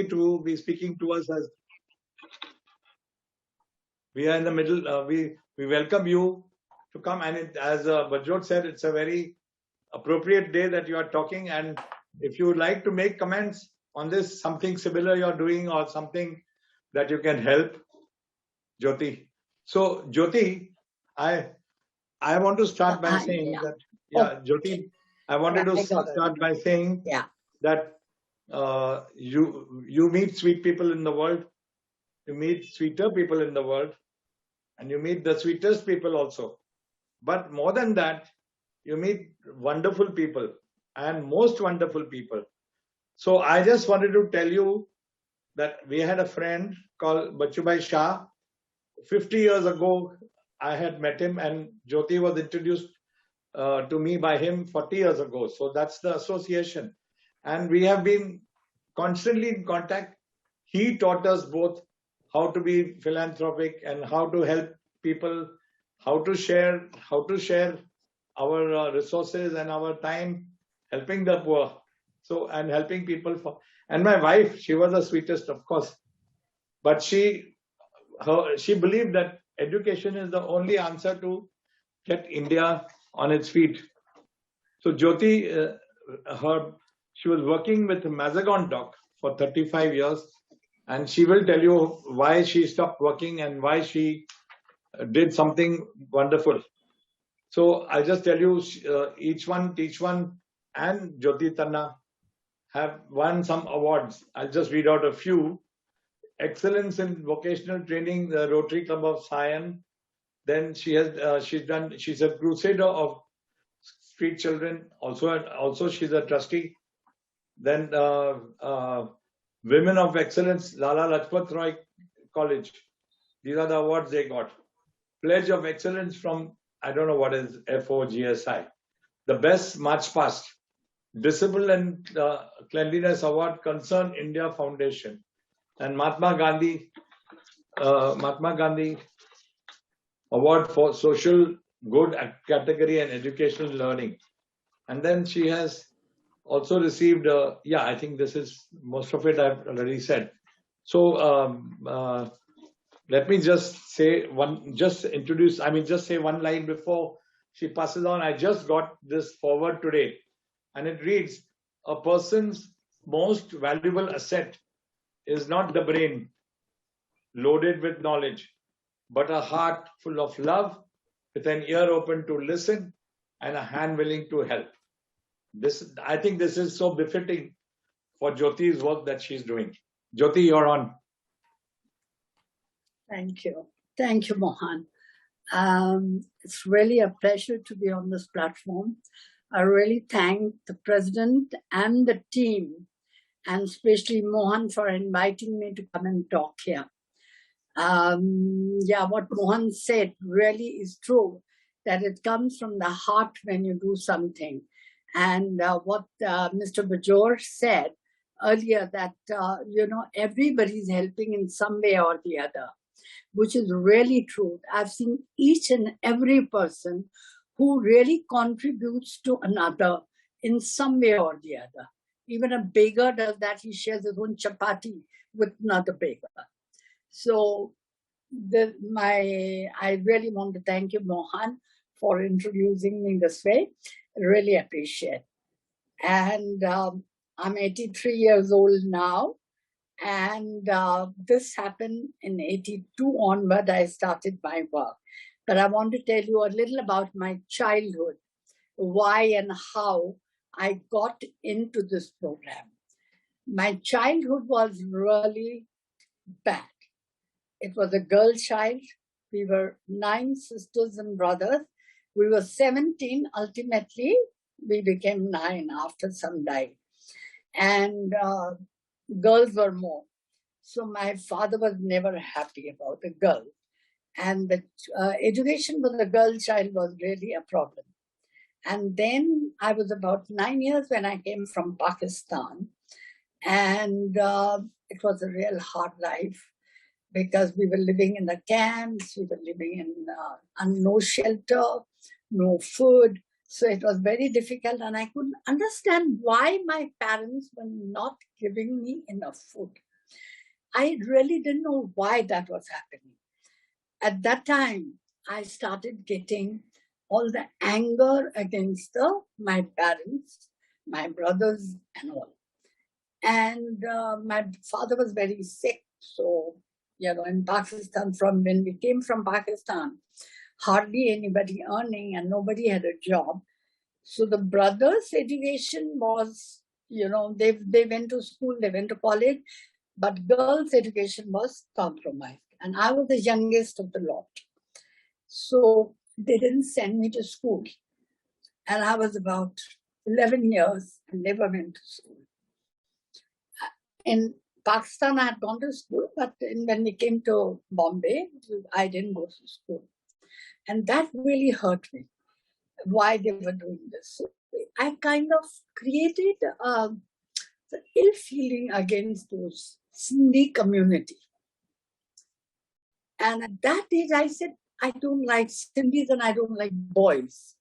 to be speaking to us as we are in the middle. We welcome you to come, and as Bajrot said, it's a very appropriate day that you are talking. And if you would like to make comments on this, something similar you're doing or something that you can help, Jyoti. So Jyoti, I want to start by saying that Jyoti, I wanted to start by saying that you meet sweet people in the world, you meet sweeter people in the world, and you meet the sweetest people also. But more than that, you meet wonderful people and most wonderful people. So I just wanted to tell you that we had a friend called Bachubhai Shah. 50 years ago, I had met him, and Jyoti was introduced to me by him 40 years ago. So that's the association. And we have been constantly in contact. He taught us both how to be philanthropic and how to help people, how to share our resources and our time helping the poor. So, and helping people and my wife, she was the sweetest, of course, but she believed that education is the only answer to get India on its feet. So Jyoti, she was working with Mazgaon Docks for 35 years, and she will tell you why she stopped working and why she did something wonderful. So I'll just tell you, each one, and Jyoti Tanna have won some awards. I'll just read out a few. Excellence in vocational training, the Rotary Club of Sion. Then she has she's a crusader of street children. Also she's a trustee. Then Women of Excellence, Lala Lajpat Roy College. These are the awards they got. Pledge of Excellence from, I don't know what is FOGSI. The Best March Past. Discipline and Cleanliness Award, Concern India Foundation. And Mahatma Gandhi Award for Social Good category and educational learning. And then she has also received, I think this is most of it I've already said. So let me just say just say one line before she passes on. I just got this forward today, and it reads, a person's most valuable asset is not the brain loaded with knowledge, but a heart full of love with an ear open to listen and a hand willing to help. I think this is so befitting for Jyoti's work that she's doing. Jyoti, you're on. Thank you. Thank you, Mohan. It's really a pleasure to be on this platform. I really thank the president and the team, and especially Mohan, for inviting me to come and talk here. What Mohan said really is true, that it comes from the heart when you do something. And what Mr. Bajor said earlier, that, everybody's helping in some way or the other, which is really true. I've seen each and every person who really contributes to another in some way or the other. Even a baker does that. He shares his own chapati with another baker. So I really want to thank you, Mohan, for introducing me this way. I really appreciate. And I'm 83 years old now. And this happened in 82 onward, I started my work. But I want to tell you a little about my childhood, why and how I got into this program. My childhood was really bad. It was a girl child. We were 9 sisters and brothers. We were 17. Ultimately, we became 9 after some died. And girls were more. So my father was never happy about a girl. And the education for the girl child was really a problem. And then I was about 9 years when I came from Pakistan. And it was a real hard life because we were living in the camps, we were living in no shelter, no food. So it was very difficult, and I couldn't understand why my parents were not giving me enough food. I really didn't know why that was happening. At that time, I started getting all the anger against my parents, my brothers, and all. And my father was very sick. So, in Pakistan, from when we came from Pakistan, hardly anybody earning and nobody had a job. So the brothers' education was, they went to school, they went to college, but girls' education was compromised. And I was the youngest of the lot. So they didn't send me to school. And I was about 11 years and never went to school. In Pakistan, I had gone to school, but when we came to Bombay, I didn't go to school. And that really hurt me, why they were doing this. So I kind of created the ill feeling against those Sindhi community. And at that age, I said, I don't like Sindhis and I don't like boys.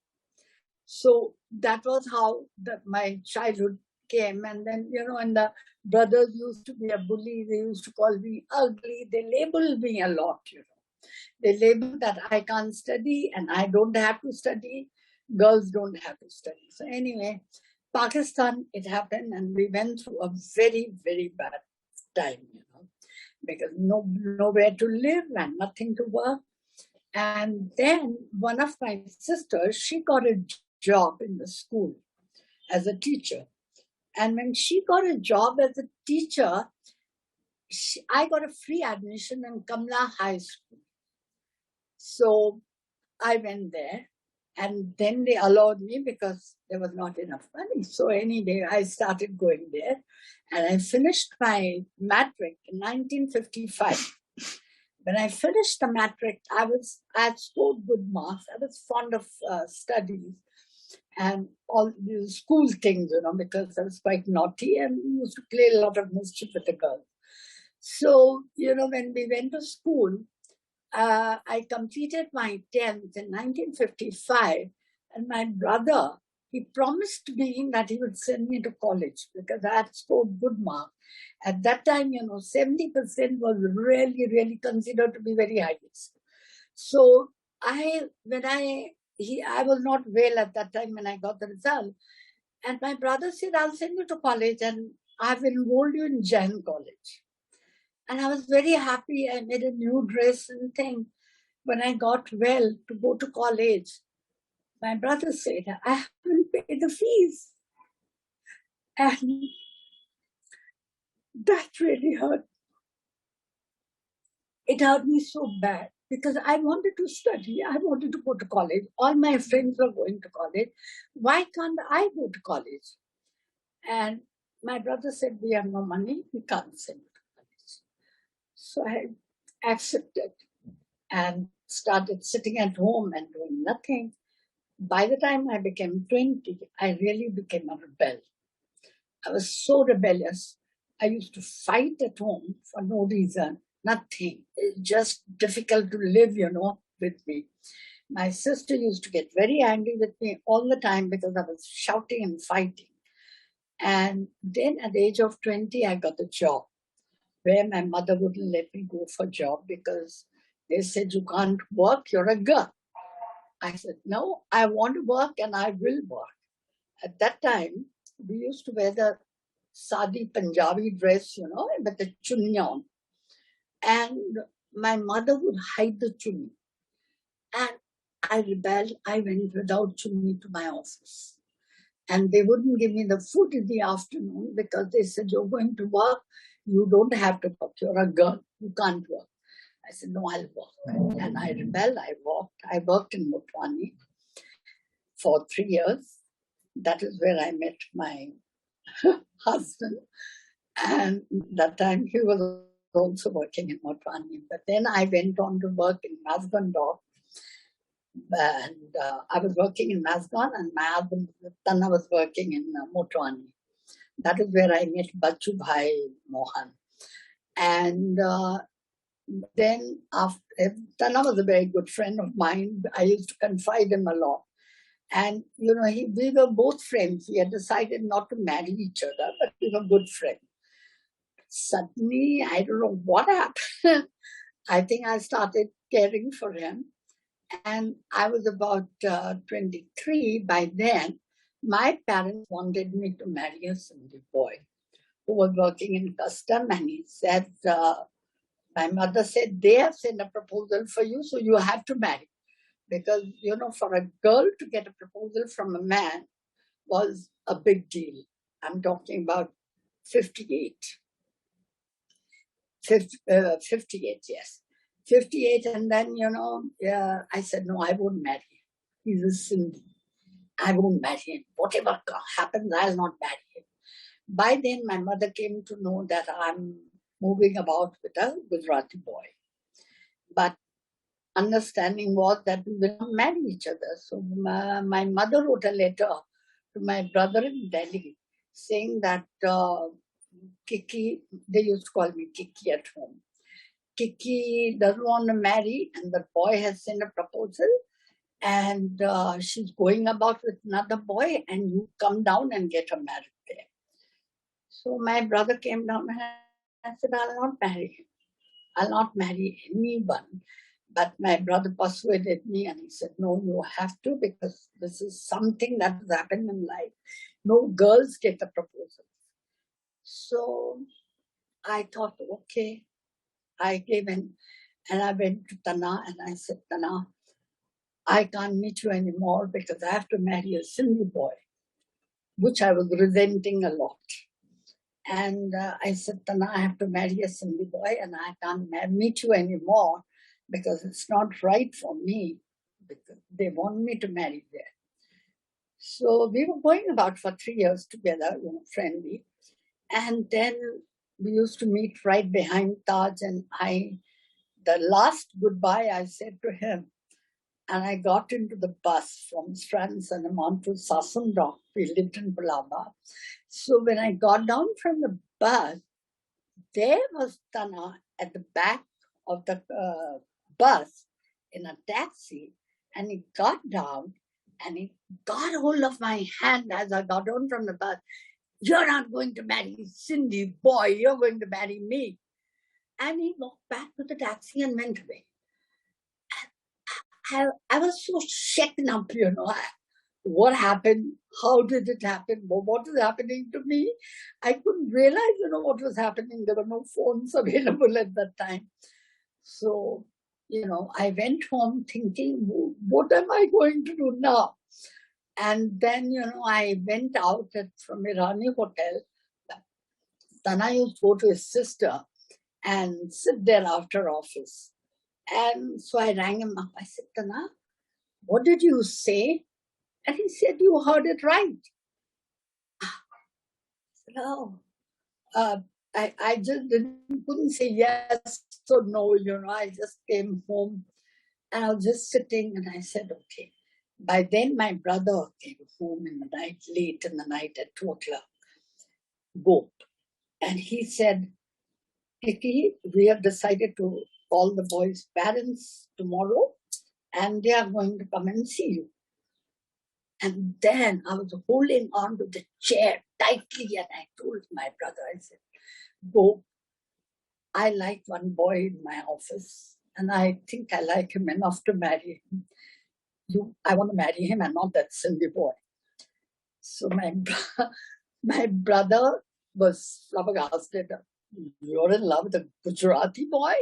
So that was how my childhood came. And then, and the brothers used to be a bully. They used to call me ugly. They labeled me a lot, They labeled that I can't study and I don't have to study. Girls don't have to study. So anyway, Pakistan, it happened and we went through a very, very bad time, because nowhere to live and nothing to work. And then one of my sisters, she got a job in the school as a teacher. And when she got a job as a teacher, I got a free admission in Kamla High School. So I went there and then they allowed me because there was not enough money. So anyway, I started going there and I finished my matric in 1955. When I finished the matric, I had scored good marks. I was fond of studies and all the school things, because I was quite naughty and used to play a lot of mischief with the girls. So, when we went to school, I completed my 10th in 1955, and my brother, he promised me that he would send me to college because I had scored good marks. At that time, 70% was really, really considered to be very high. So I was not well at that time when I got the result. And my brother said, I'll send you to college and I've enrolled you in Jain College. And I was very happy. I made a new dress and thing. When I got well to go to college, my brother said, I haven't paid the fees. And that really hurt. It hurt me so bad because I wanted to study. I wanted to go to college. All my friends were going to college. Why can't I go to college? And my brother said, we have no money. We can't send you to college. So I accepted and started sitting at home and doing nothing. By the time I became 20, I really became a rebel. I was so rebellious. I used to fight at home for no reason, nothing. It's just difficult to live, with me. My sister used to get very angry with me all the time because I was shouting and fighting. And then at the age of 20, I got a job where my mother wouldn't let me go for a job because they said, you can't work, you're a girl. I said, no, I want to work and I will work. At that time, we used to wear the sadi Punjabi dress, with the chunni on. And my mother would hide the chunni. And I rebelled. I went without chunni to my office. And they wouldn't give me the food in the afternoon because they said, you're going to work. You don't have to work. You're a girl. You can't work. I said, no, I'll work. And I rebelled. I worked in Motwani for 3 years. That is where I met my husband. And that time he was also working in Motwani. But then I went on to work in Mazgaon Docks. And I was working in Mazgaon and my husband Tanna was working in Motwani. That is where I met Bachu Bhai Mohan. And then after, Tanna was a very good friend of mine. I used to confide him a lot. And, we were both friends. We had decided not to marry each other, but we were good friends. Suddenly, I don't know what happened. I think I started caring for him. And I was about 23 by then. My parents wanted me to marry a Sindhi boy who was working in custom, and he said, my mother said, they have sent a proposal for you, so you have to marry. Because, for a girl to get a proposal from a man was a big deal. I'm talking about 58. 58, yes. 58, and then, I said, no, I won't marry him. He's a Sindhi. I won't marry him. Whatever happens, I'll not marry him. By then, my mother came to know that I'm moving about with a Gujarati boy. But understanding was that we will not marry each other. So my mother wrote a letter to my brother in Delhi saying that Kiki, they used to call me Kiki at home. Kiki doesn't want to marry, and the boy has sent a proposal, and she's going about with another boy, and you come down and get her married there. So my brother came down and I said, I'll not marry him. I'll not marry anyone. But my brother persuaded me, and he said, no, you have to, because this is something that has happened in life. No girls get a proposal. So I thought, okay. I gave in, and I went to Tanna, and I said, Tanna, I can't meet you anymore because I have to marry a Sindhi boy, which I was resenting a lot. And I said, Tanna, I have to marry a Sindhi boy, and I can't meet you anymore because it's not right for me, because they want me to marry there. So we were going about for 3 years together, friendly. And then we used to meet right behind Taj, and the last goodbye I said to him, and I got into the bus from Stransanamon to Sasandok. We lived in Palaba. So when I got down from the bus, there was Tanna at the back of the bus in a taxi, and he got down and he got hold of my hand as I got down from the bus. You're not going to marry Sindhi boy, you're going to marry me. And he walked back to the taxi and went away. I was so shaken up, what happened? How did it happen? What is happening to me? I couldn't realize, what was happening. There were no phones available at that time. So, I went home thinking, what am I going to do now? And then, I went out from Irani Hotel. Tanna used to go to his sister and sit there after office. And so I rang him up. I said, Tanna, what did you say? And he said, you heard it right. No, I just couldn't say yes or no, I just came home and I was just sitting and I said, okay. By then my brother came home in the night, late in the night at 2 o'clock, Boat. And he said, Kiki, we have decided to call the boys' parents tomorrow and they are going to come and see you. And then I was holding on to the chair tightly and I told my brother, I said, Bo, I like one boy in my office and I think I like him enough to marry him. I want to marry him and not that Sindhi boy. So my brother was flabbergasted. You're in love with a Gujarati boy?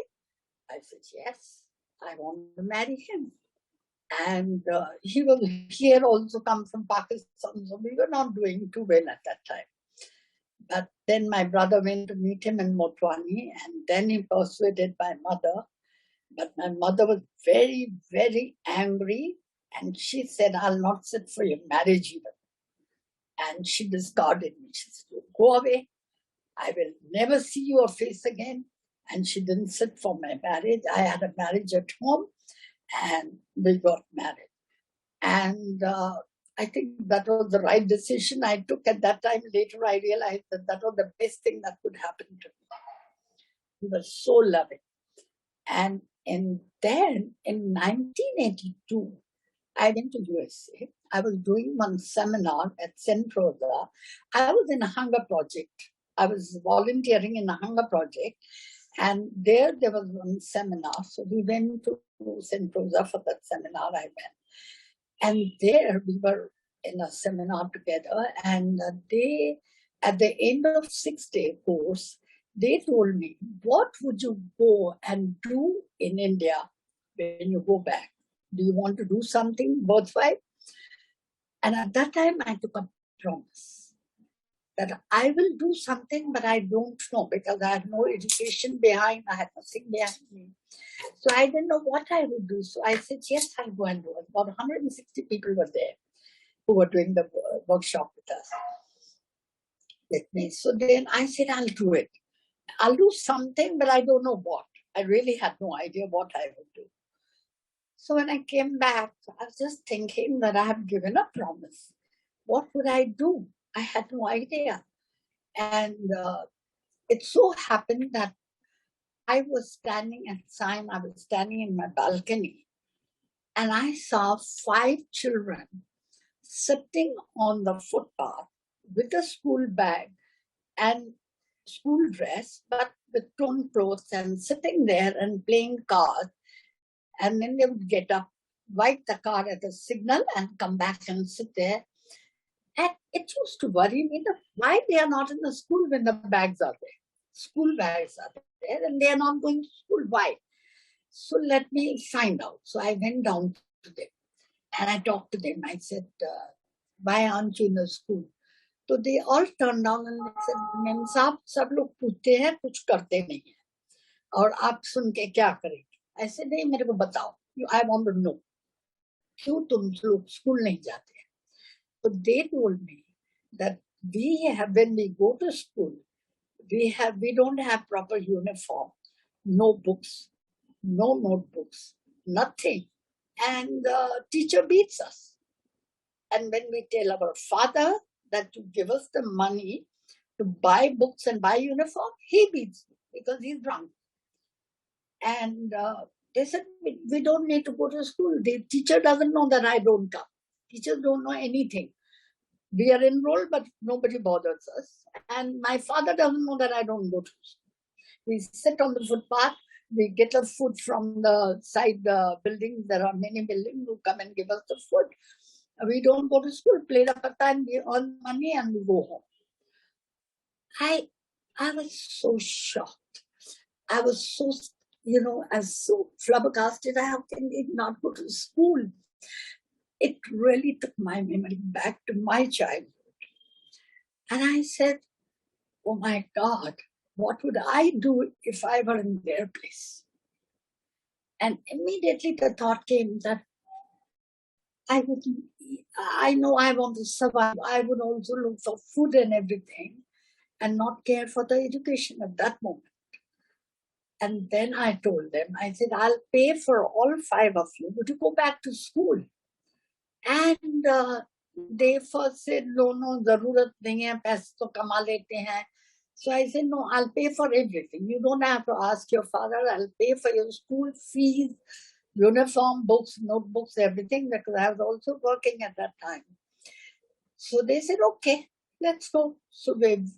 I said, yes, I want to marry him. And he was here also come from Pakistan, so we were not doing too well at that time. But then my brother went to meet him in Motwani, and then he persuaded my mother. But my mother was very, very angry, and she said, I'll not sit for your marriage even. And she discarded me. She said, go away. I will never see your face again. And she didn't sit for my marriage. I had a marriage at home. And we got married. And I think that was the right decision I took at that time. Later, I realized that was the best thing that could happen to me. He was so loving. And then in 1982, I went to USA. I was doing one seminar at St. Rosa. I was in a hunger project I was volunteering in a hunger project, and there was one seminar. So we went to St. Rosa for that seminar. I went, and there we were in a seminar together, and they, at the end of 6-day course, they told me, what would you go and do in India when you go back? Do you want to do something worthwhile? And at that time, I took a promise that I will do something, but I don't know, because I had no education behind, I had nothing behind me. So I didn't know what I would do. So I said, yes, I'll go and do it. About 160 people were there who were doing the workshop with me. So then I said, I'll do it. I'll do something, but I don't know what. I really had no idea what I would do. So when I came back, I was just thinking that I have given a promise. What would I do? I had no idea. And it so happened that I was standing at the time, I was standing in my balcony, and I saw 5 children sitting on the footpath with a school bag and school dress, but with torn clothes, and sitting there and playing cards. And then they would get up, wipe the car at a signal, and come back and sit there. And it used to worry me that why they are not in the school when the bags are there. School bags are there and they are not going to school. Why? So let me find out. So I went down to them and I talked to them. I said, why aren't you in the school? So they all turned down and they said, ma'am साहब सब लोग पूछते हैं कुछ करते नहीं हैं और आप सुन के क्या करेंगे? I said, नहीं मेरे को बताओ. I want to know. क्यों तुम लोग स्कूल नहीं जाते? So they told me that when we go to school, we don't have proper uniform, no books, no notebooks, nothing. And the teacher beats us. And when we tell our father that to give us the money to buy books and buy uniform, he beats me because he's drunk. And they said, we don't need to go to school. The teacher doesn't know that I don't come. Teachers don't know anything. We are enrolled, but nobody bothers us. And my father doesn't know that I don't go to school. We sit on the footpath. We get the food from the side buildings. There are many buildings who come and give us the food. We don't go to school, play the patan, we earn money and we go home. I was so shocked. I was so, I was so flabbergasted. How can they not go to school? It really took my memory back to my childhood. And I said, oh my God, what would I do if I were in their place? And immediately the thought came that I know I want to survive. I would also look for food and everything and not care for the education at that moment. And then I told them, I said, I'll pay for all 5 of you. Would you go back to school? And they first said, no, zarurat nahi hai, paise to kama lete hain. So I said, no, I'll pay for everything. You don't have to ask your father. I'll pay for your school fees, uniform, books, notebooks, everything, because I was also working at that time. So they said, okay, let's go. So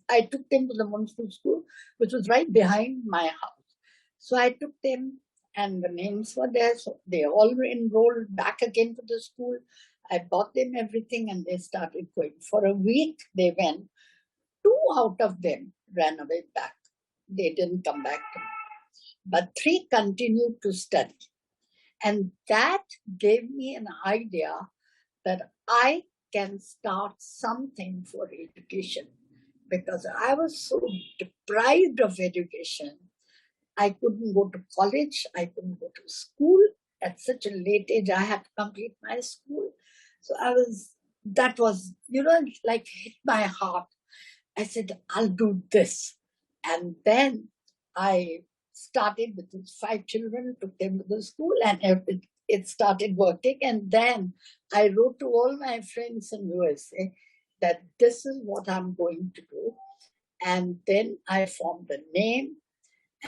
I took them to the municipal school, which was right behind my house. So I took them and the names were there. So they all were enrolled back again to the school. I bought them everything and they started going. For a week they went. 2 out of them ran away back. They didn't come back to me. But 3 continued to study. And that gave me an idea that I can start something for education, because I was so deprived of education. I couldn't go to college. I couldn't go to school. At such a late age, I had to complete my school. So that was, like hit my heart. I said, I'll do this. And then I started with these 5 children, took them to the school, and it started working. And then I wrote to all my friends in USA that this is what I'm going to do. And then I formed a name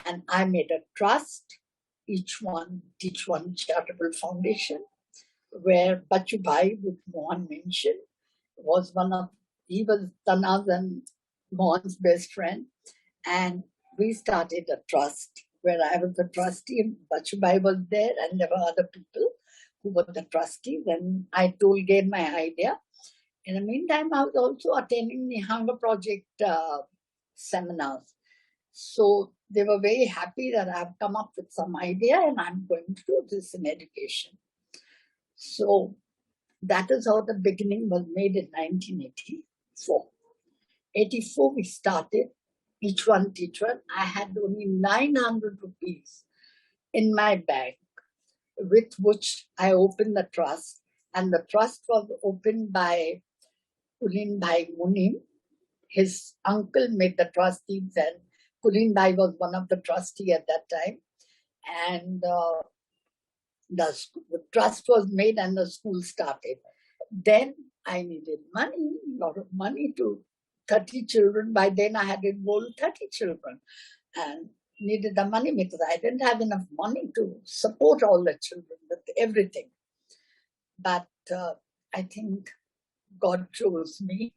and I made a trust, Teach One Charitable Foundation, where Bachu Bhai, which Mohan mentioned, was he was Tanna's and Mohan's best friend, and we started a trust where I was the trustee and Bachubai was there, and there were other people who were the trustees, and I gave my idea. In the meantime, I was also attending the Hunger Project seminars. So they were very happy that I've come up with some idea and I'm going to do this in education. So that is how the beginning was made in 1984. 84 we started, each one teacher. I had only 900 rupees in my bag, with which I opened the trust. And the trust was opened by Kulin Bhai Munim. His uncle made the trustees, and Kulin Bhai was one of the trustees at that time. And the trust was made and the school started. Then I needed money, a lot of money to 30 children. By then I had enrolled 30 children and needed the money because I didn't have enough money to support all the children with everything. But I think God chose me,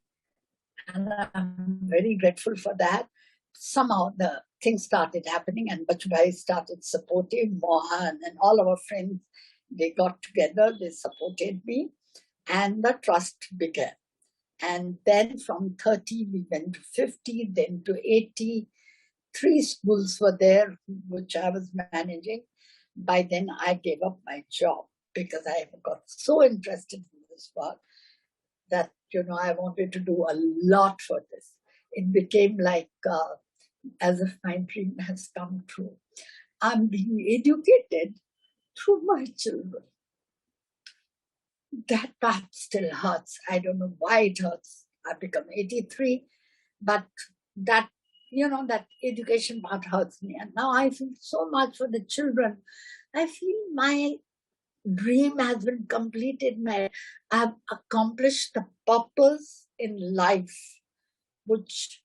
and I'm very grateful for that. Somehow the things started happening, and Bachubhai started supporting Mohan and all our friends. They got together, they supported me, and the trust began. And then from 30, we went to 50, then to 80. 3 schools were there, which I was managing. By then, I gave up my job because I got so interested in this work that, I wanted to do a lot for this. It became like as if my dream has come true. I'm being educated through my children. That part still hurts. I don't know why it hurts. I've become 83, but that, that education part hurts me. And now I feel so much for the children. I feel my dream has been completed. I've accomplished the purpose in life, which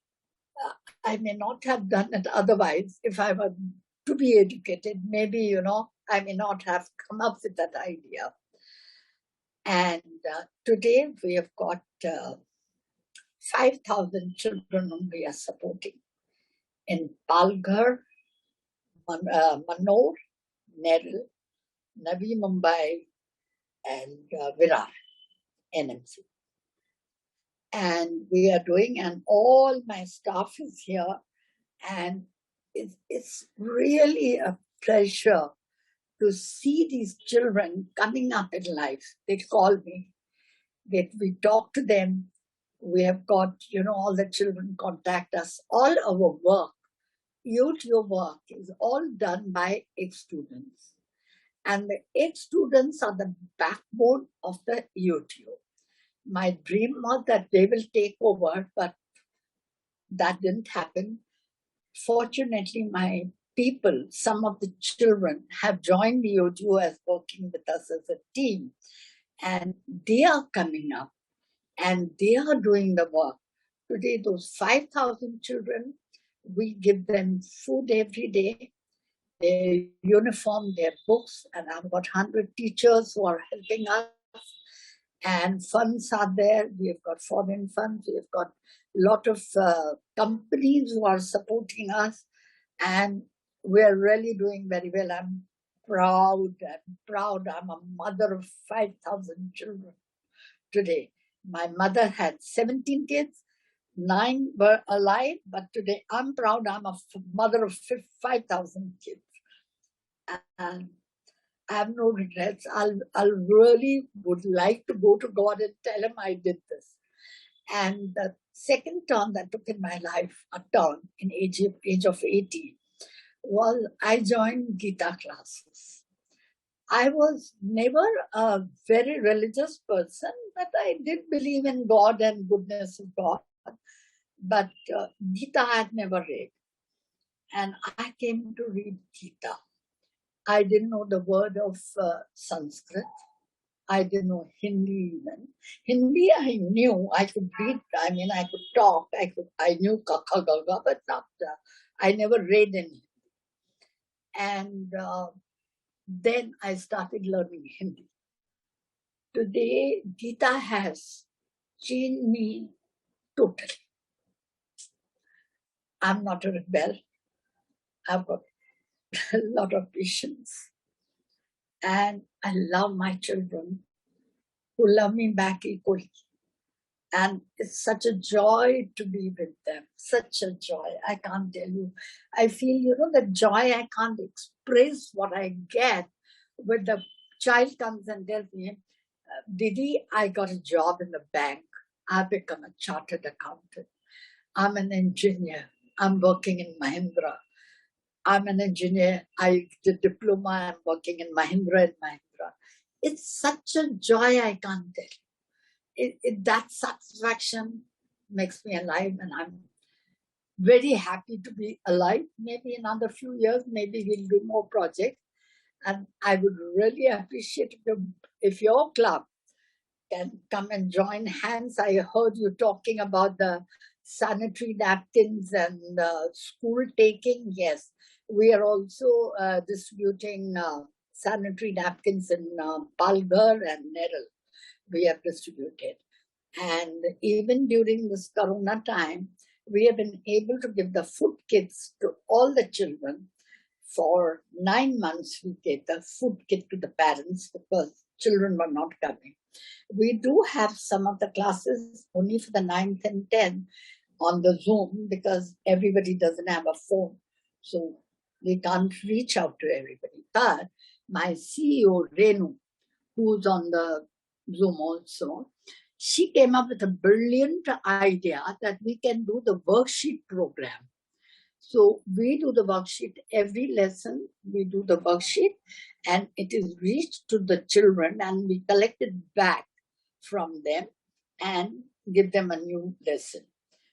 I may not have done it otherwise. If I were to be educated, maybe, I may not have come up with that idea. And today we have got 5,000 children whom we are supporting in Palghar, Manor, Neril, Navi Mumbai, and Virar, NMC. And we are doing, and all my staff is here, and it's really a pleasure to see these children coming up in life. They call me, we talk to them. We have got, all the children contact us. All our work, YouTube work, is all done by ex-students. And the ex-students are the backbone of the YouTube. My dream was that they will take over, but that didn't happen. Fortunately, my people, some of the children, have joined the YouTube as working with us as a team. And they are coming up and they are doing the work. Today, those 5,000 children, we give them food every day, their uniform, their books, and I've got 100 teachers who are helping us. And funds are there. We've got foreign funds. We've got a lot of companies who are supporting us. And we're really doing very well. I'm proud. I'm a mother of 5,000 children today. My mother had 17 kids. 9 were alive. But today I'm proud. I'm a mother of 5,000 kids. And I have no regrets. I'll really would like to go to God and tell him I did this. And the second turn that took in my life, a turn in age of 80, was I joined Gita classes. I was never a very religious person, but I did believe in God and goodness of God. But Gita I had never read. And I came to read Gita. I didn't know the word of Sanskrit. I didn't know Hindi even. Hindi I knew. I could read. I could talk. I knew Kakha Gaga, but not. I never read any. And then I started learning Hindi. Today, Gita has changed me totally. I'm not a rebel. I've got a lot of patience. And I love my children who love me back equally. And it's such a joy to be with them. Such a joy. I can't tell you. I feel, the joy, I can't express what I get when the child comes and tells me, Didi, I got a job in the bank. I've become a chartered accountant. I'm an engineer. I'm working in Mahindra. I'm an engineer. I did diploma. I'm working in Mahindra and Mahindra. It's such a joy, I can't tell. That satisfaction makes me alive, and I'm very happy to be alive. Maybe in another few years, maybe we'll do more projects. And I would really appreciate if your club can come and join hands. I heard you talking about the sanitary napkins and school taking. Yes, we are also distributing sanitary napkins in Palghar and Nerul. We have distributed. And even during this Corona time, we have been able to give the food kits to all the children. For 9 months, we gave the food kit to the parents because children were not coming. We do have some of the classes only for the 9th and 10th on the Zoom because everybody doesn't have a phone. So we can't reach out to everybody. But my CEO, Renu, who's on the Zoom also, she came up with a brilliant idea that we can do the worksheet program. So we do the worksheet every lesson. We do the worksheet and it is reached to the children and we collect it back from them and give them a new lesson.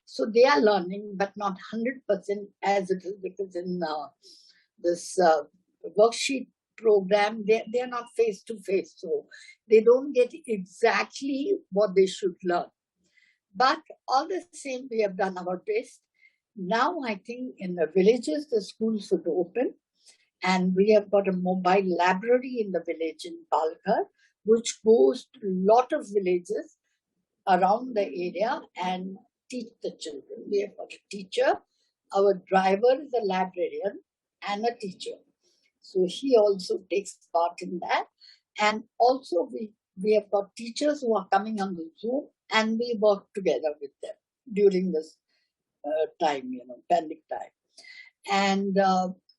So they are learning, but not 100% as it is, because in this worksheet program, they are not face-to-face. So they don't get exactly what they should learn. But all the same, we have done our best. Now, I think in the villages, the schools should open. And we have got a mobile library in the village in Palghar, which goes to a lot of villages around the area and teach the children. We have got a teacher. Our driver is a librarian and a teacher. So he also takes part in that. And also we have got teachers who are coming on the Zoom and we work together with them during this time, pandemic time. And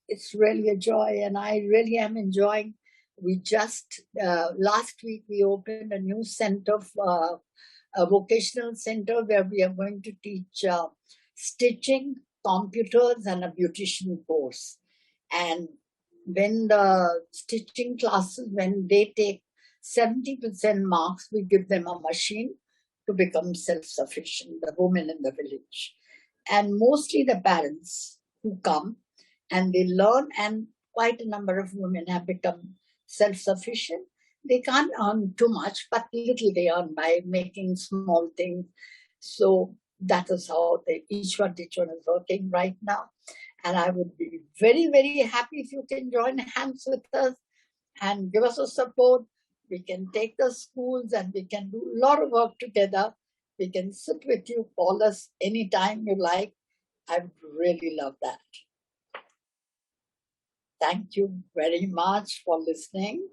it's really a joy, and I really am enjoying. We just, last week, we opened a new center, a vocational center where we are going to teach stitching, computers, and a beautician course. And when the stitching classes, when they take 70% marks, we give them a machine to become self-sufficient, the women in the village. And mostly the parents who come and they learn, and quite a number of women have become self-sufficient. They can't earn too much, but little they earn by making small things. So that is how each one is working right now. And I would be very, very happy if you can join hands with us and give us a support. We can take the schools and we can do a lot of work together. We can sit with you, call us anytime you like. I would really love that. Thank you very much for listening.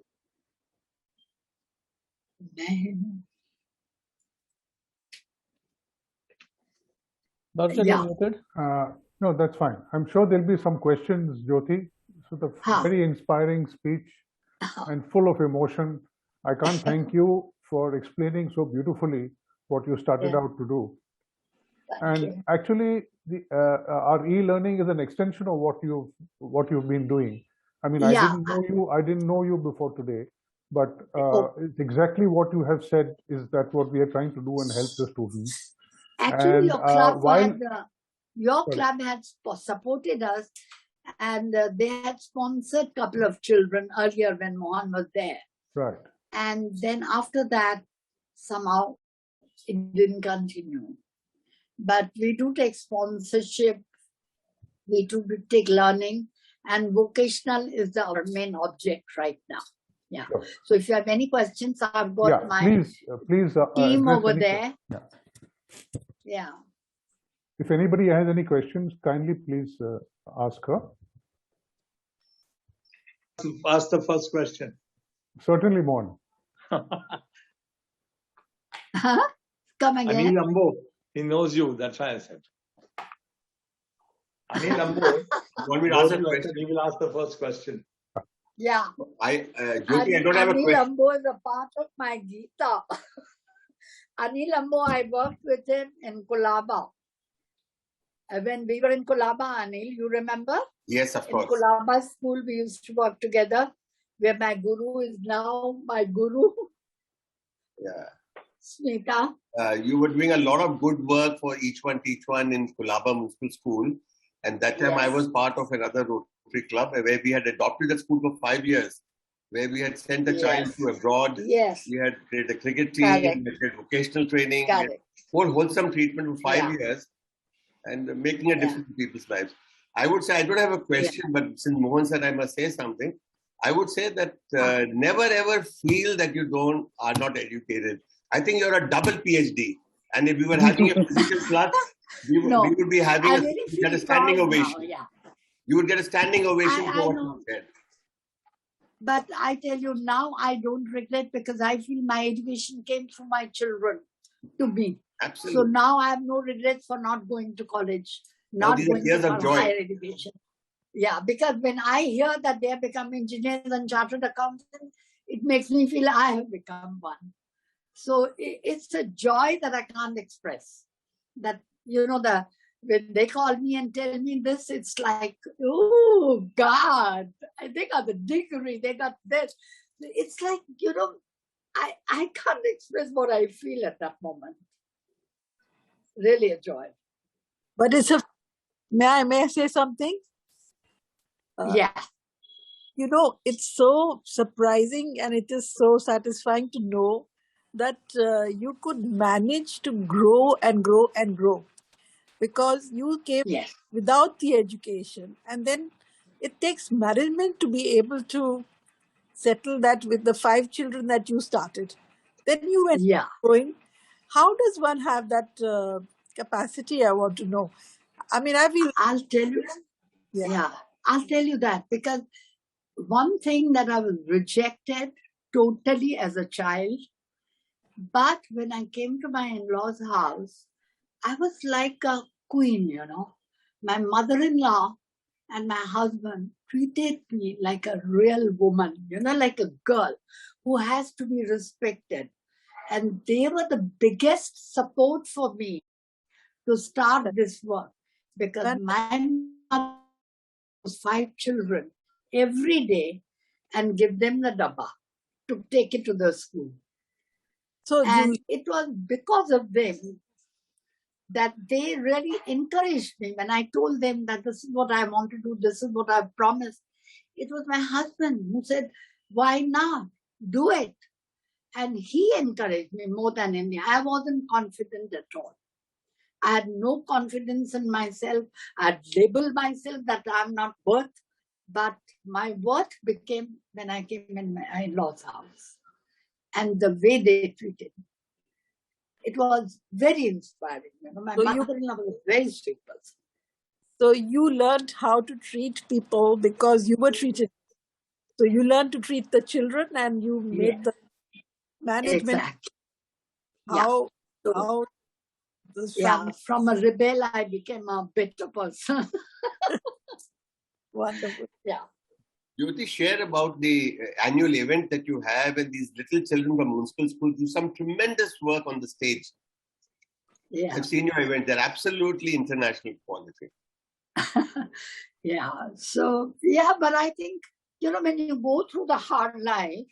Darshan, Yeah. you muted? No, that's fine. I'm sure there'll be some questions, Jyoti. So the very inspiring speech and full of emotion. I can't thank you for explaining so beautifully what you started out to do. And actually, our e-learning is an extension of what you've been doing. I mean, I didn't know you before today, but it's exactly what you have said is that what we are trying to do and help the students. Actually, your club had supported us, and they had sponsored a couple of children earlier when Mohan was there. Right. And then after that, somehow it didn't continue. But we do take sponsorship, we do take learning, and vocational is our main object right now. Yeah. Sure. So if you have any questions, I've got my please, team over there. Yeah. If anybody has any questions, kindly please ask her. Ask the first question. Certainly, Mohan. Come again. Anil Ambo, he knows you. That's why I said. Anil Ambo, Want me to ask a question? he will ask the first question. Yeah. Jyoti, I don't have a Anil question. Ambo is a part of my Gita. Anil Ambo, I worked with him in Colaba. When we were in Colaba, Anil, you remember? Yes, of course. In Colaba school, we used to work together, where my guru is now my guru, Yeah. Smita. You were doing a lot of good work for Each One Teach One in Colaba Municipal School. And that time I was part of another Rotary club where we had adopted the school for 5 years, where we had sent the child to abroad. Yes. We had created a cricket team, Correct. we had vocational training, we had Correct. whole wholesome treatment for 5 Yeah. years and making a difference in people's lives. I would say, I don't have a question, but since Mohan said I must say something, I would say that never ever feel that you are not educated. I think you're a double PhD. And if we were having a physical class, we would be having a standing ovation. Yeah. You would get a standing ovation for what you said. But I tell you now, I don't regret because I feel my education came through my children to me. Absolutely. So now I have no regrets for not going to college, not these are going years to of joy. higher education. Yeah, because when I hear that they have become engineers and chartered accountants, it makes me feel I have become one. So it's a joy that I can't express. That, you know, when they call me and tell me this, it's like, oh, God, they got the degree, they got this. It's like, you know, I can't express what I feel at that moment. Really a joy. But may I say something? Yeah. You know, it's so surprising and it is so satisfying to know that you could manage to grow and grow and grow because you came without the education, and then it takes management to be able to settle that with the 5 children that you started. Then you went growing. How does one have that capacity? I want to know. I mean, I'll tell you. I'll tell you that because one thing that I was rejected totally as a child, but when I came to my in-laws' house, I was like a queen, you know. My mother-in-law and my husband treated me like a real woman, you know, like a girl who has to be respected. And they were the biggest support for me to start this work because my mother was 5 children every day and give them the dabba to take it to the school. And it was because of them that they really encouraged me. When I told them that this is what I want to do, this is what I've promised, it was my husband who said, why not? Do it. And he encouraged me more than any. I wasn't confident at all. I had no confidence in myself. I had labeled myself that I'm not worth. But my worth became when I came in my in-laws' house. And the way they treated me. It was very inspiring. You know, my mother-in-law was a very strict person. So you learned how to treat people because you were treated. So you learned to treat the children and you made the management. Exactly. How from a rebel, I became a better person. Wonderful. Yeah. Jyoti, share about the annual event that you have, and these little children from municipal schools do some tremendous work on the stage. Yeah. I've seen your event. They're absolutely international quality. Yeah. So, but I think, you know, when you go through the hard life,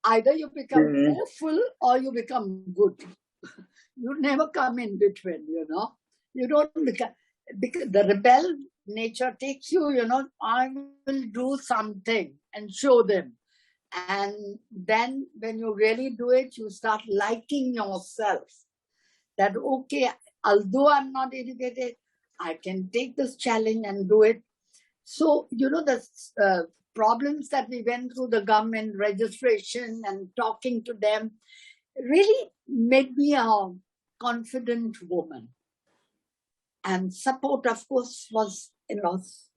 either you become awful or you become good. You never come in between, you know. You don't become, because the rebel nature takes you, you know, I will do something and show them. And then when you really do it, you start liking yourself. That, okay, although I'm not educated, I can take this challenge and do it. So, you know, the problems that we went through, the government registration and talking to them, really made me a confident woman. And support, of course, was enormous.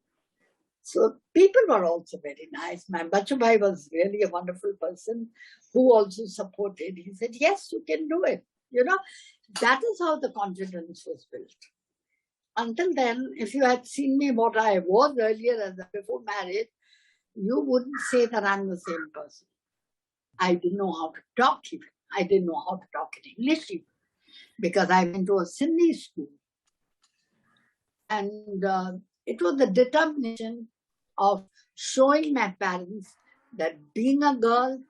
So people were also very nice. My Bachu Bhai was really a wonderful person who also supported. He said, yes, you can do it. You know, that is how the confidence was built. Until then, if you had seen me what I was earlier as before marriage, you wouldn't say that I'm the same person. I didn't know how to talk even. I didn't know how to talk in English even, because I went to a Sindhi school. And it was the determination of showing my parents that being a girl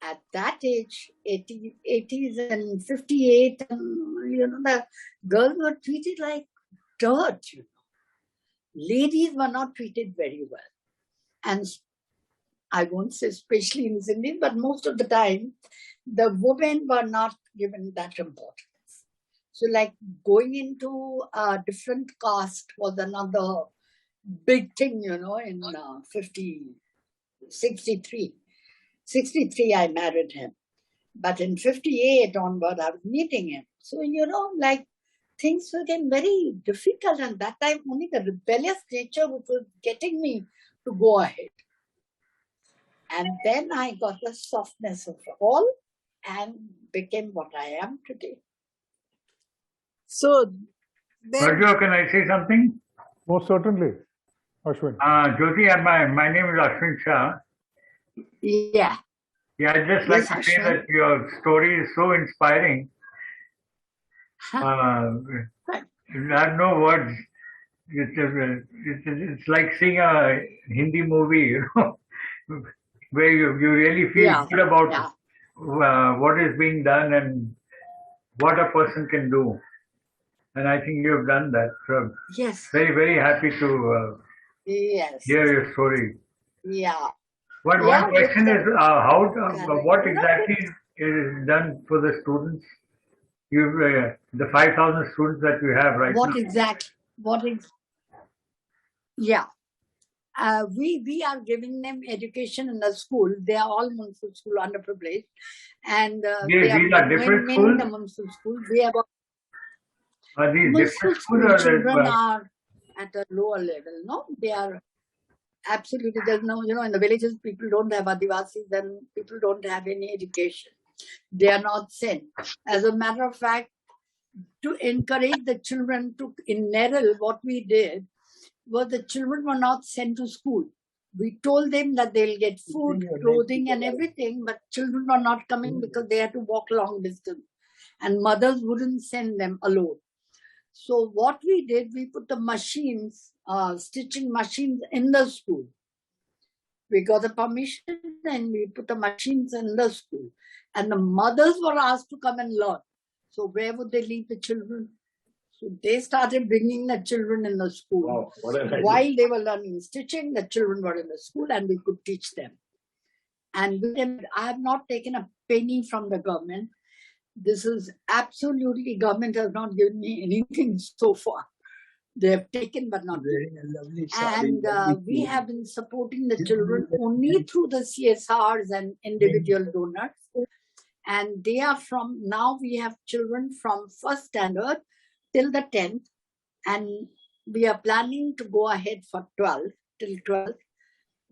at that age, 80s and 58, and, you know, the girls were treated like dirt, you know. Ladies were not treated very well. And I won't say especially in Sindhi, but most of the time, the women were not given that importance. So like going into a different caste was another big thing, you know, in 63. 63, I married him. But in 58 onward, I was meeting him. So, you know, like things became very difficult. And that time, only the rebellious nature which was getting me to go ahead. And then I got the softness of all and became what I am today. So then, Sergio, can I say something? Most certainly, Ashwin. Jyoti, my name is Ashwin Shah. Yeah. Yeah, I'd just like to say that your story is so inspiring. I have no words. It's like seeing a Hindi movie, you know, where you really feel good about what is being done and what a person can do. And I think you have done that. So yes. Very, very happy to hear your story. Yeah. One question is, what exactly is done for the students? You, the 5,000 students that you have right now. Yeah. We are giving them education in the school. They are all municipal school underprivileged. And these are different schools? The municipal schools. We have are these municipal different schools? Children are at a lower level, no? They are absolutely, there's no, you know, in the villages, people don't have Adivasis and people don't have any education. They are not sent. As a matter of fact, to encourage the children to, in Neril, what we did was the children were not sent to school. We told them that they'll get food, clothing and everything, but children were not coming because they had to walk long distance and mothers wouldn't send them alone. So what we did, we put the machines, stitching machines in the school. We got the permission and we put the machines in the school. And the mothers were asked to come and learn. So where would they leave the children? So they started bringing the children in the school. Wow, what an idea. While they were learning stitching, the children were in the school and we could teach them. And I have not taken a penny from the government. This is absolutely, government has not given me anything so far. They have taken but not given. And we have been supporting the children only through the CSRs and individual donors. And they are from, now we have children from 1st standard till the 10th. And we are planning to go ahead for 12th, till 12th.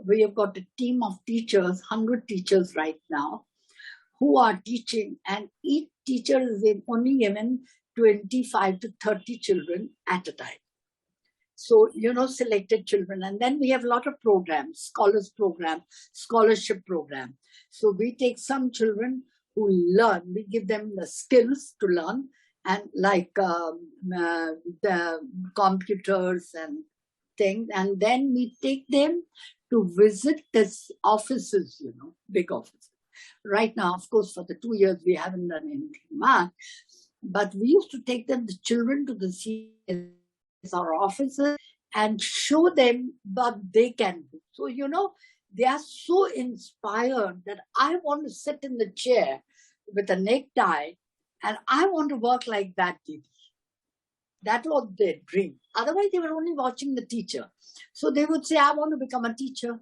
We have got a team of teachers, 100 teachers right now, who are teaching, and each teacher is only given 25 to 30 children at a time. So, you know, selected children. And then we have a lot of programs, scholars program, scholarship program. So we take some children who learn, we give them the skills to learn, and like the computers and things. And then we take them to visit these offices, you know, big offices. Right now, of course, for the 2 years, we haven't done anything much. But we used to take them, the children, to the CSR offices and show them what they can do. So, you know, they are so inspired that I want to sit in the chair with a necktie and I want to work like that, Didi. That was their dream. Otherwise, they were only watching the teacher. So they would say, I want to become a teacher,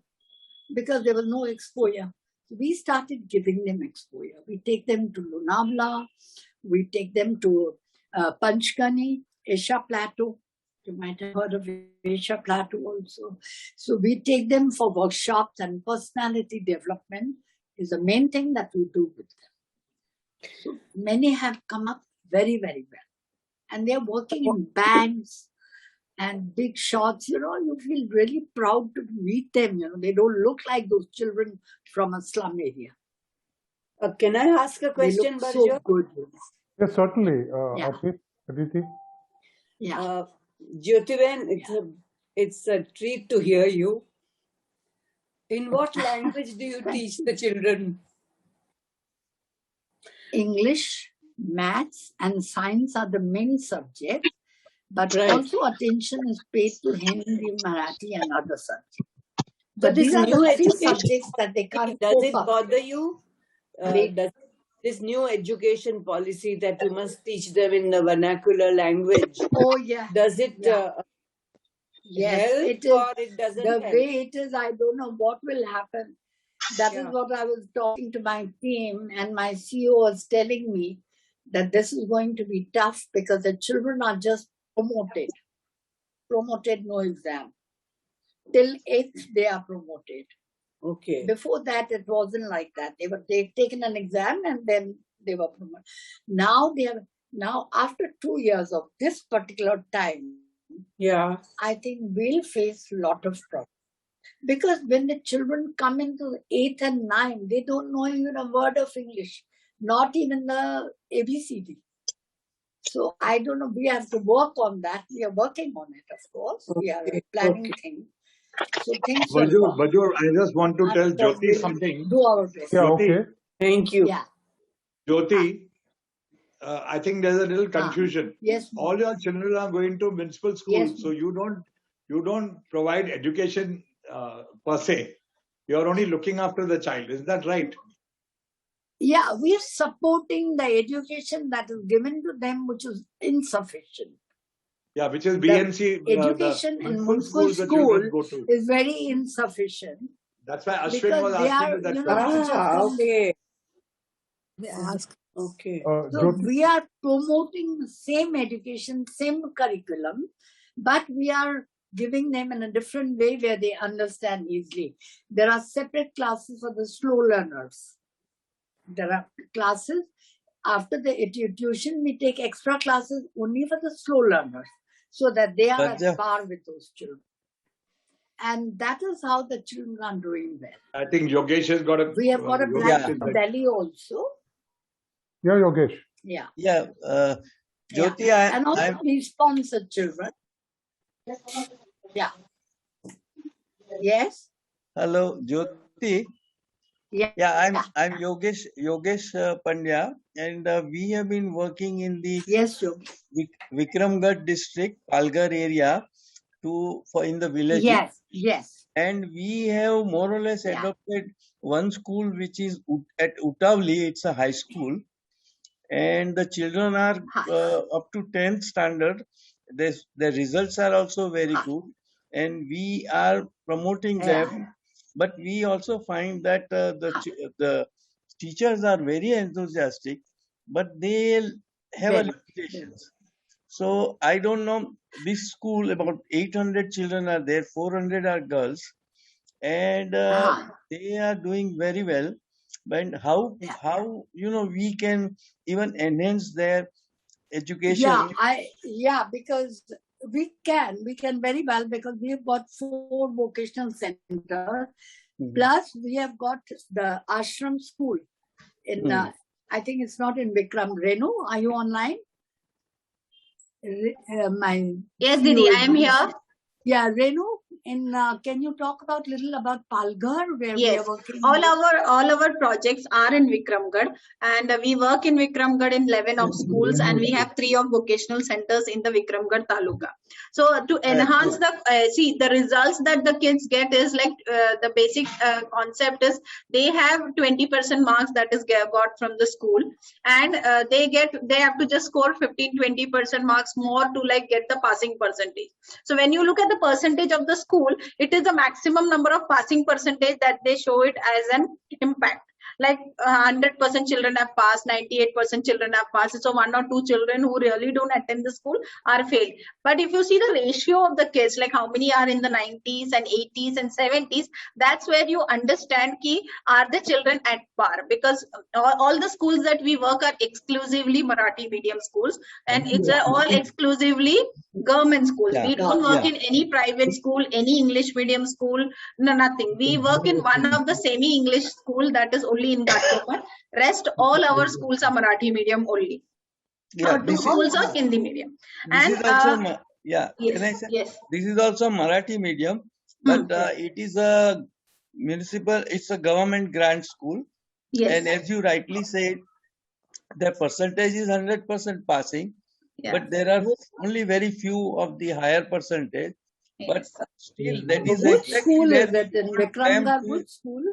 because there was no exposure. We started giving them exposure. We take them to Lonavala, we take them to Panchgani, Asia Plateau, You might have heard of Asia Plateau also. So we take them for workshops, and personality development is the main thing that we do with them. So many have come up very, very well. And they're working in banks and big shops. You feel really proud to meet them. They don't look like those children from a slum area. Can I ask a question, They look so good. Yes, certainly. Yeah. Okay, Aditi. Yeah. Jyotiben, it's a treat to hear you. In what language do you teach the children? English, maths, and science are the main subjects, but also attention is paid to Hindi, Marathi, and other subjects. But these are the three subjects that they can't Does cope it up bother with. you? Does this new education policy that you must teach them in the vernacular language? Oh, yeah. Does it Yes, help it is. or it doesn't The help? way it is, I don't know what will happen. That is what I was talking to my team, and my CEO was telling me that this is going to be tough because the children are just promoted. Promoted, no exam. Till 8th, they are promoted. Okay. Before that, it wasn't like that. They've taken an exam and then they were promoted. Now after 2 years of this particular time, I think we'll face a lot of problems. Because when the children come into 8th and 9th, they don't know even a word of English, not even the ABCD. So I don't know, we have to work on that. We are working on it, of course. We are planning things. So things Bajur, I just want to tell Jyoti something. Do our best. Yeah, Jyoti, okay. Thank you. Yeah. Jyoti, I think there's a little confusion. Yes. All your children are going to municipal schools, Yes. so you don't provide education per se. You're only looking after the child. Is that right? Yeah, we are supporting the education that is given to them, which is insufficient. Yeah, which is BMC. Education in municipal the school children go to. is very insufficient. That's why Ashwin Because was they asking are, you that you know, question. Okay. So we are promoting the same education, same curriculum, but we are giving them in a different way where they understand easily. There are separate classes for the slow learners. There are classes after the tuition, we take extra classes only for the slow learners so that they are at par with those children. And that is how the children are doing well. I think Yogesh has got a. We have got a branch in Delhi also. Yeah, Yogesh. Yeah. Yeah. Jyoti, and also we sponsor children. Yeah. Yes. Hello, Jyoti. Yeah. I'm Yogesh Pandya, and we have been working in the Vikramgarh district, Palghar area, in the village. Yes. And we have more or less adopted one school which is at Utavli. It's a high school, and the children are up to 10th standard. The results are also very good, and we are promoting them. But we also find that the teachers are very enthusiastic, but they have limitations. So I don't know, this school, about 800 children are there, 400 are girls, and they are doing very well. But how we can even enhance their education? Because we can very well, because we have got 4 vocational centers, plus we have got the ashram school in I think it's not in Vikram. Renu, are you online? Yes, Didi, I am here. Yeah, Renu, can you talk little about Palghar, where we are working? All our projects are in Vikramgarh, and we work in Vikramgarh in 11 of schools, and we have 3 of vocational centers in the Vikramgarh Taluka. So to enhance the results that the kids get is like the basic concept is they have 20% marks that is got from the school, and they have to just score 15-20% marks more to get the passing percentage. So when you look at the percentage of the school, it is the maximum number of passing percentage that they show it as an impact. like 100% children have passed, 98% children have passed. So 1 or 2 children who really don't attend the school are failed. But if you see the ratio of the kids, like how many are in the 90s and 80s and 70s, that's where you understand ki are the children at par, because all the schools that we work are exclusively Marathi medium schools, and it's all exclusively government schools. We don't work in any private school, any English medium school, no, nothing. We work in one of the semi-English school that is only in Ghatkopar. Rest all our schools are Marathi medium only. Yeah, Two schools are Hindi medium. This And is also yes, can I say? Yes. This is also Marathi medium, but it is a municipal. It's a government grant school, Yes. and as you rightly said, the percentage is 100% passing, but there are only very few of the higher percentage. But still, that is Which exactly school where is it in we want them Vikramgarh? to Which school?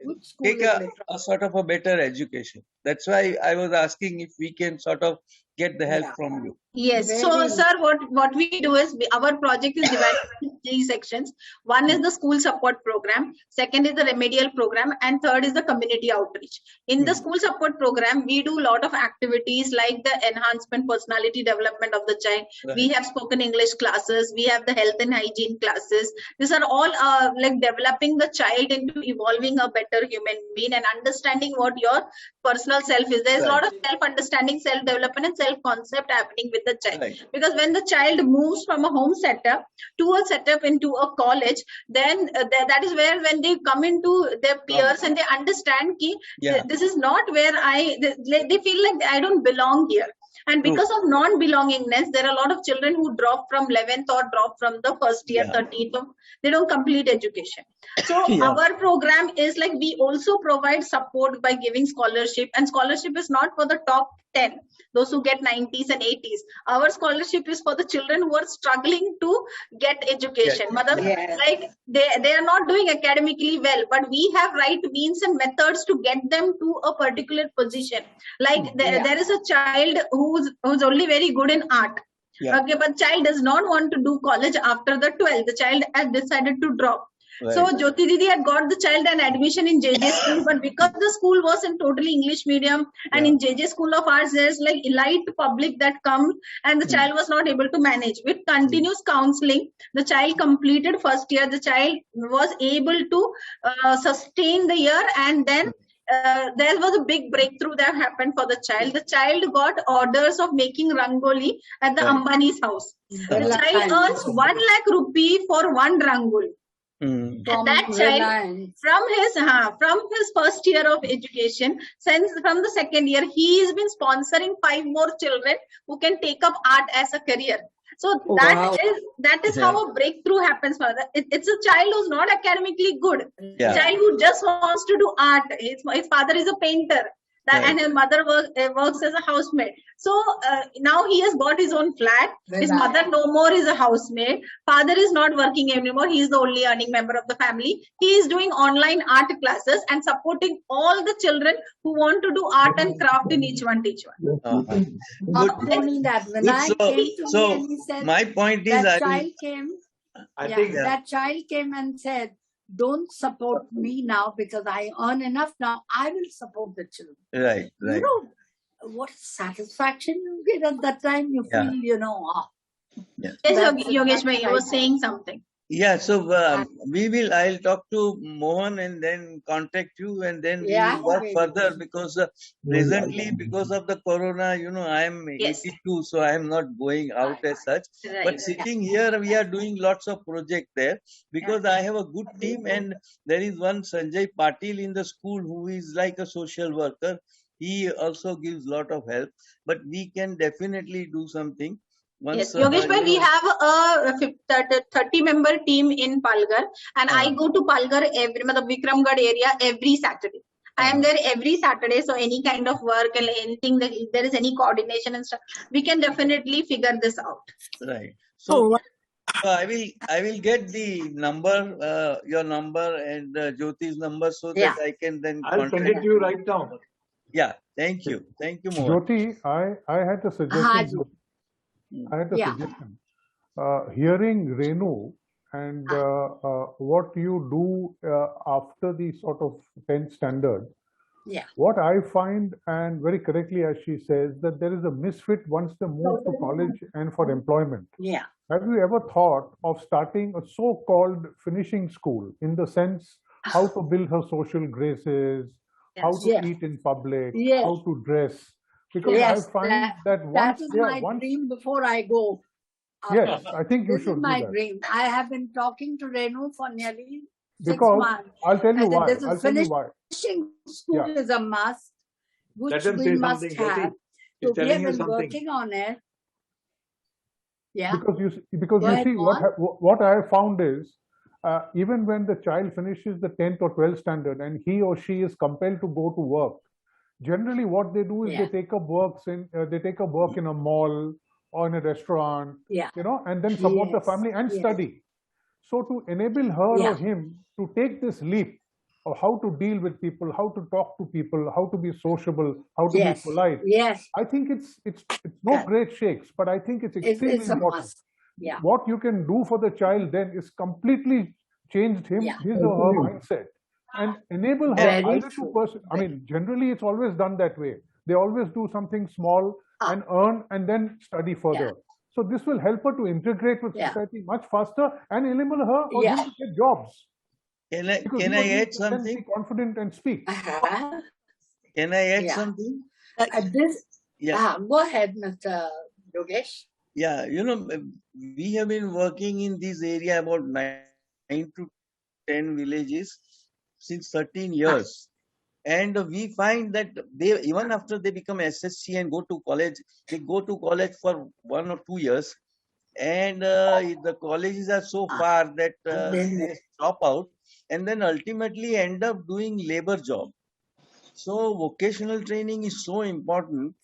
Which school take is it? a sort of a better education. That's why I was asking if we can sort of get the help from you. Yes. So, sir, what we do is our project is divided into 3 sections. One is the school support program, second is the remedial program, and third is the community outreach. In the school support program, we do a lot of activities like the enhancement personality development of the child. We have spoken English classes. We have the health and hygiene classes. These are all like developing the child into evolving a better human being and understanding what your personal self is. There's a lot of self-understanding, self-development, and self-concept happening with the child. Because when the child moves from a home setup to a setup into a college, then that is where when they come into their peers and they understand ki this is not where they feel like I don't belong here. And because of non-belongingness, there are a lot of children who drop from 11th or drop from the first year, 13th. They don't complete education. So our program is like we also provide support by giving scholarship, and scholarship is not for the top 10, those who get 90s and 80s. Our scholarship is for the children who are struggling to get education. Like they are not doing academically well, but we have right means and methods to get them to a particular position. Like there is a child who's only very good in art. Okay, but child does not want to do college after the 12th. The child has decided to drop. So Jyoti Didi had got the child an admission in JJ school, but because the school was in totally English medium, and in JJ school of ours, there's like elite public that comes, and the child was not able to manage. With continuous counseling, the child completed first year. The child was able to sustain the year, and then there was a big breakthrough that happened for the child. The child got orders of making rangoli at the Ambani's house. The child earns 1 lakh rupee for one rangoli. And that child, from his first year of education, since from the second year, he has been sponsoring 5 more children who can take up art as a career. So that is how a breakthrough happens for that. It's a child who's not academically good. A child who just wants to do art. His father is a painter. And his mother works as a housemaid. So now he has got his own flat. His mother no more is a housemaid. Father is not working anymore. He is the only earning member of the family. He is doing online art classes and supporting all the children who want to do art and craft in each one. Not only that, when I came to me and he said, my point is that child came. That child came and said, don't support me now because I earn enough now. I will support the children. Right. You know, what satisfaction you get at that time. You feel, you know. Yes, Yogesh bhai, you were saying something. Yeah, so I'll talk to Mohan and then contact you, and then we will work further, because presently, because of the corona, you know, I am 82, so I am not going out as such. But sitting here, we are doing lots of projects there, because I have a good team, and there is one Sanjay Patil in the school who is like a social worker. He also gives lot of help, but we can definitely do something. Yes, Yogesh bhai, we have a 30-member team in Palghar, and I go to Palghar Vikramgarh area every Saturday. I am there every Saturday, so any kind of work and anything that if there is any coordination and stuff, we can definitely figure this out. Right. So I will get the number, your number and Jyoti's number, so that I can then I'll send it to you right now. Yeah, thank you, Mohan. Jyoti, I had a suggestion. Suggestion. Hearing Renu and what you do after the sort of 10th standard, What I find, and very correctly as she says, that there is a misfit once they move to college and for employment. Have you ever thought of starting a so-called finishing school, in the sense how to build her social graces, how to eat in public, how to dress? Because I find that once that is my dream before I go. Yes, I think you should do that. This is my dream. I have been talking to Renu for nearly 6 Because months. I'll tell you why. This is finishing school is a must, which we must have. So we have been working on it. Because you see, what I have found is, even when the child finishes the 10th or 12th standard and he or she is compelled to go to work, generally what they do is they take up work in a mall or in a restaurant, and then support the family and study. So to enable her or him to take this leap of how to deal with people, how to talk to people, how to be sociable, how to be polite, I think it's no great shakes, but I think it's extremely important. What you can do for the child then is completely changed his or her mindset and enable her either to pursue. I mean, generally it's always done that way. They always do something small and earn and then study further. So this will help her to integrate with society much faster and enable her or him to get jobs. Can I add something? Be confident and speak. Can I add something? Go ahead, Mr. Yogesh. Yeah, we have been working in this area about 9 to 10 villages since 13 years. And we find that they, even after they become SSC and go to college, they go to college for 1 or 2 years. And the colleges are so far that they drop out and then ultimately end up doing labor job. So vocational training is so important.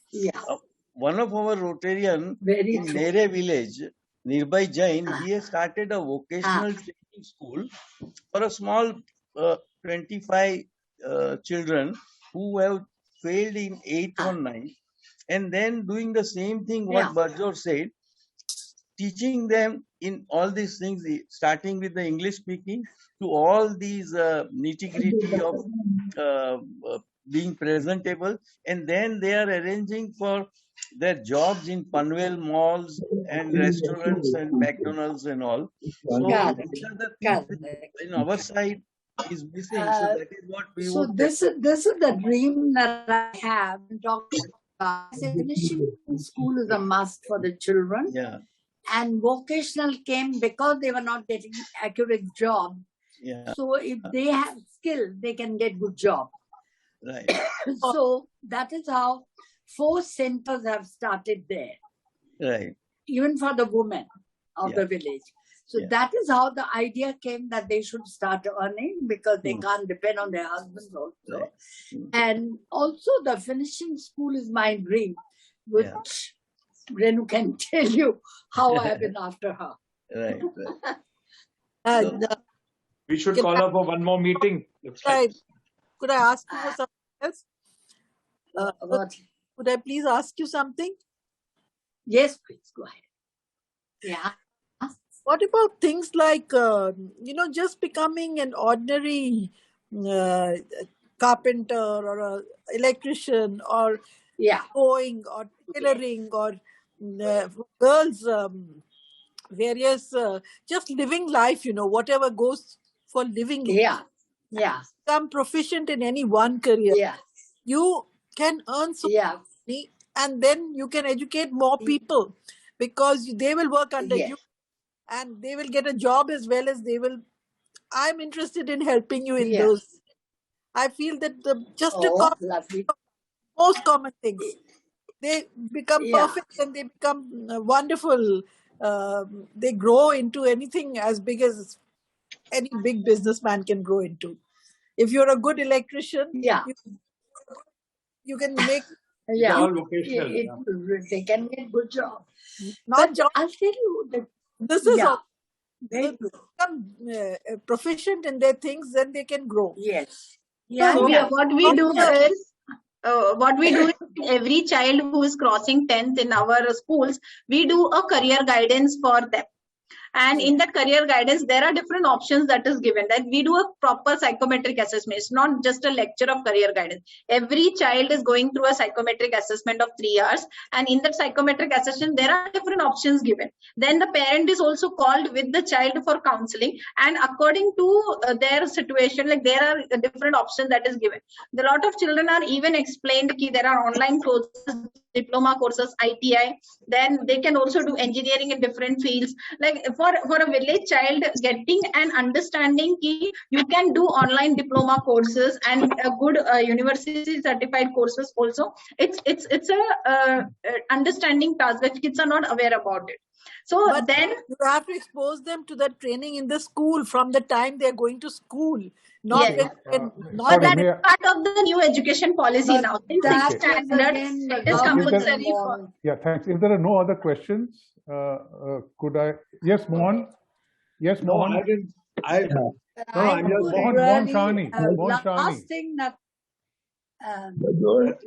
One of our Rotarian in Nere village, nearby Jain, he has started a vocational training school for a small 25 children who have failed in 8th or 9th, and then doing the same thing what Barjor said, teaching them in all these things, starting with the English speaking to all these nitty-gritty of being presentable, and then they are arranging for their jobs in Panvel malls and restaurants and McDonald's and all. So these are the things in our side is missing. So that is what we would. This is the dream that I have. Finishing school is a must for the children. And vocational came because they were not getting accurate job. So if they have skill, they can get good job. So that is how 4 centers have started there. Even for the women of the village. So that is how the idea came that they should start earning, because they can't depend on their husbands also. And also the finishing school is my dream, which Renu can tell you how I have been after her. We should call her for one more meeting. Could I ask you for something else? Could I please ask you something? Yes, please go ahead. What about things like, just becoming an ordinary carpenter or an electrician or sewing or tailoring or girls, various, just living life, whatever goes for living. Become proficient in any one career. You can earn so much money, and then you can educate more people, because they will work under you. And they will get a job as well as they will. I'm interested in helping you in those. I feel that most common things, they become perfect and they become wonderful. They grow into anything as big as any big businessman can grow into. If you're a good electrician, you can make. All vocational. They can get good job. Not job. I'll tell you that. This is all. They become proficient in their things, then they can grow. What we do is every child who is crossing 10th in our schools, we do a career guidance for them. And in that career guidance, there are different options that is given. That we do a proper psychometric assessment. It's not just a lecture of career guidance. Every child is going through a psychometric assessment of 3 hours, and in that psychometric assessment, there are different options given. Then the parent is also called with the child for counseling, and according to their situation, like there are different options that is given. A lot of children are even explained that there are online courses, diploma courses, ITI. Then they can also do engineering in different fields. Like for a village child, getting an understanding ki you can do online diploma courses and a good university certified courses also. It's a understanding task that kids are not aware about it. So But then you have to expose them to the training in the school from the time they're going to school. Not yes, not but that may is I- part of the new education policy But now. In that sixth is standard, again the it is government compulsory for. involved. Yeah, thanks. If there are no other questions, could I? Yes, Mohan. Yes, No, Mohan. I didn't. I No, I I'm just would saying. Mohan really, Shani. Mohan Shani. last thing that,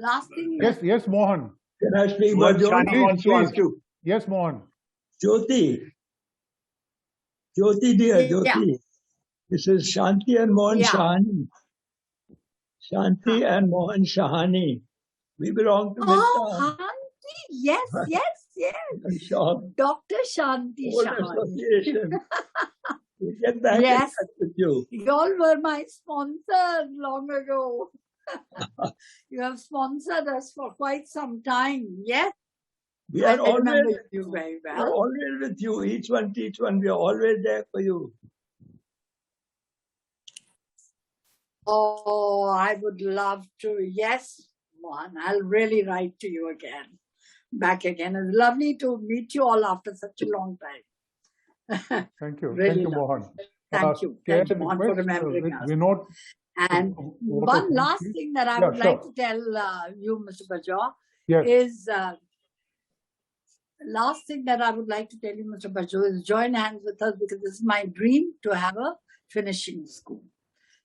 last thing Yes, that, yes, Mohan. Can I speak? Mohan But Shani Please, wants to please. ask you. Yes, Mohan. Jyoti, dear, yeah, Jyoti, this is Shanti and Mohan yeah. Shahani. Shanti and Mohan Shahani. We belong to Oh, Shanti, yes, yes. I'm shocked. Dr. Shanti Whole Shahani. association. We get back Yes. in touch with you. Y'all were my sponsors long ago. You have sponsored us for quite some time. Yes, We I are always remember with you very We are well. always with you. Each one teach one. We are always there for you. Oh, I would love to. Yes, Mohan, I'll really write to you again. Back again. It's lovely to meet you all after such a long time. Thank you. Really Thank you, lovely. Mohan. Thank you. Can I Thank you, Mohan, for request, remembering us. Vinod, And vote of one thanks, last please? thing that I Yeah, would like sure. to tell you, Mr. Bajwa, Yes. is last thing that I would like to tell you, Mr. Bajwa, is join hands with us, because this is my dream to have a finishing school.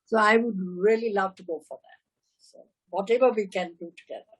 So I would really love to go for that. So whatever we can do together.